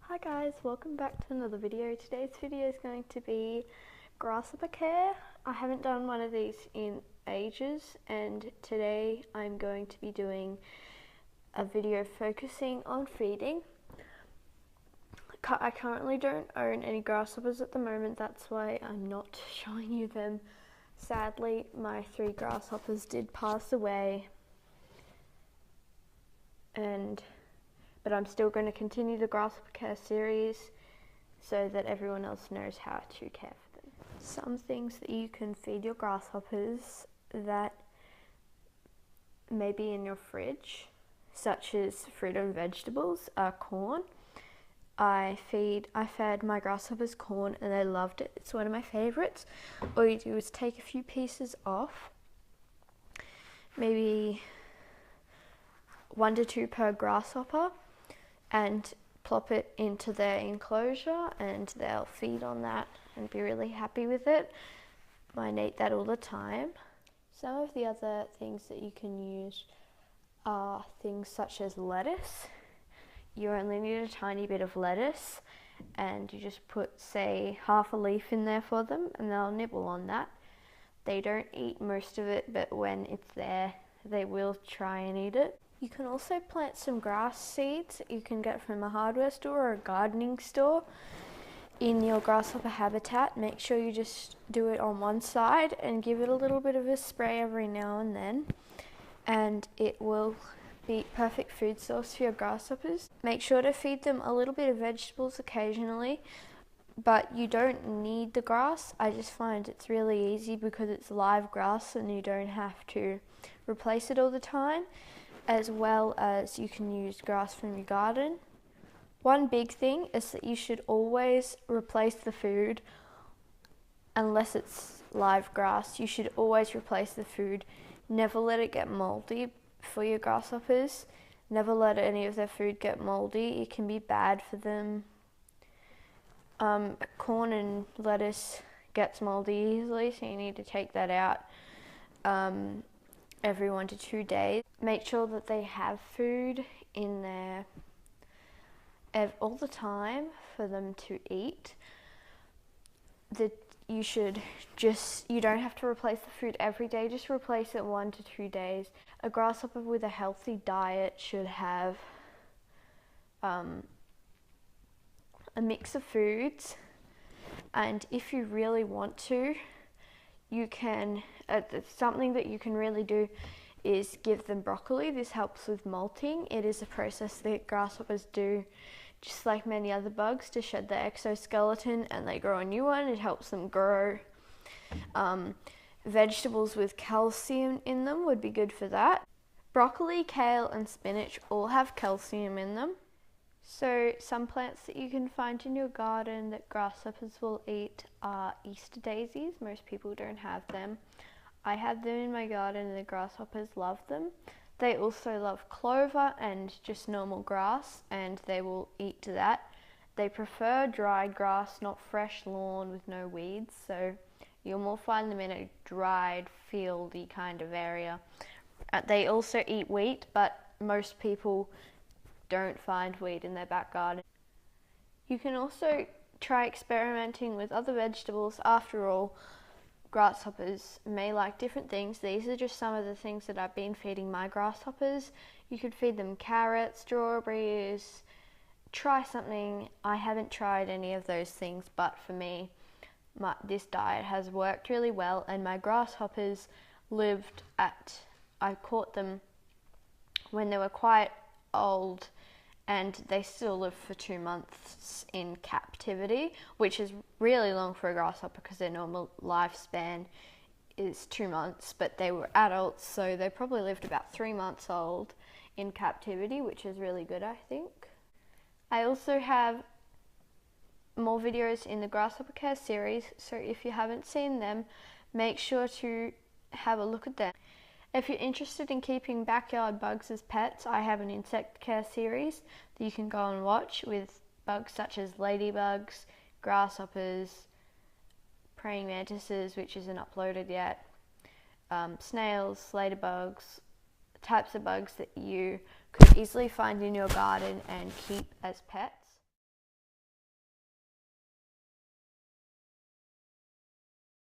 Hi guys, welcome back to another video. Today's video is going to be grasshopper care. I haven't done one of these in ages, and today I'm going to be doing a video focusing on feeding. I currently don't own any grasshoppers at the moment, that's why I'm not showing you them. Sadly, my 3 grasshoppers did pass away, but I'm still going to continue the grasshopper care series so that everyone else knows how to care for them. Some things that you can feed your grasshoppers that may be in your fridge, such as fruit and vegetables, are corn. I fed my grasshoppers corn and they loved it. It's one of my favourites. All you do is take a few pieces off, maybe 1 to 2 per grasshopper, and plop it into their enclosure, and they'll feed on that and be really happy with it. Mine eat that all the time. Some of the other things that you can use are things such as lettuce. You only need a tiny bit of lettuce, and you just put, say, half a leaf in there for them, and they'll nibble on that. They don't eat most of it, but when it's there, they will try and eat it. You can also plant some grass seeds that you can get from a hardware store or a gardening store in your grasshopper habitat. Make sure you just do it on one side and give it a little bit of a spray every now and then, and it will be perfect food source for your grasshoppers. Make sure to feed them a little bit of vegetables occasionally, but you don't need the grass. I just find it's really easy because it's live grass and you don't have to replace it all the time, as well as you can use grass from your garden. One big thing is that you should always replace the food unless it's live grass. You should always replace the food. Never let it get moldy for your grasshoppers. Never let any of their food get moldy. It can be bad for them. Corn and lettuce gets moldy easily, so you need to take that out every 1 to 2 days. Make sure that they have food in there all the time for them to eat. You don't have to replace the food every day, just replace it 1 to 2 days. A grasshopper with a healthy diet should have a mix of foods, and if you really want to, you can, something that you can really do is give them broccoli. This helps with molting. It is a process that grasshoppers do, just like many other bugs, to shed their exoskeleton and they grow a new one. It helps them grow. Vegetables with calcium in them would be good for that. Broccoli, kale and spinach all have calcium in them. So some plants that you can find in your garden that grasshoppers will eat are Easter daisies. Most people don't have them. I have them in my garden and the grasshoppers love them. They also love clover and just normal grass, and they will eat that. They prefer dried grass, not fresh lawn with no weeds, so you'll more find them in a dried, fieldy kind of area. They also eat wheat, but most people don't find wheat in their back garden. You can also try experimenting with other vegetables. After all, grasshoppers may like different things. These are just some of the things that I've been feeding my grasshoppers. You could feed them carrots, strawberries. Try something. I haven't tried any of those things, but for me, this diet has worked really well, and my grasshoppers I caught them when they were quite old, and they still live for 2 months in captivity, which is really long for a grasshopper because their normal lifespan is 2 months, but they were adults, so they probably lived about 3 months old in captivity, which is really good, I think. I also have more videos in the grasshopper care series, so if you haven't seen them, make sure to have a look at them. If you're interested in keeping backyard bugs as pets, I have an insect care series that you can go and watch with bugs such as ladybugs, grasshoppers, praying mantises, which isn't uploaded yet, snails, ladybugs, types of bugs that you could easily find in your garden and keep as pets.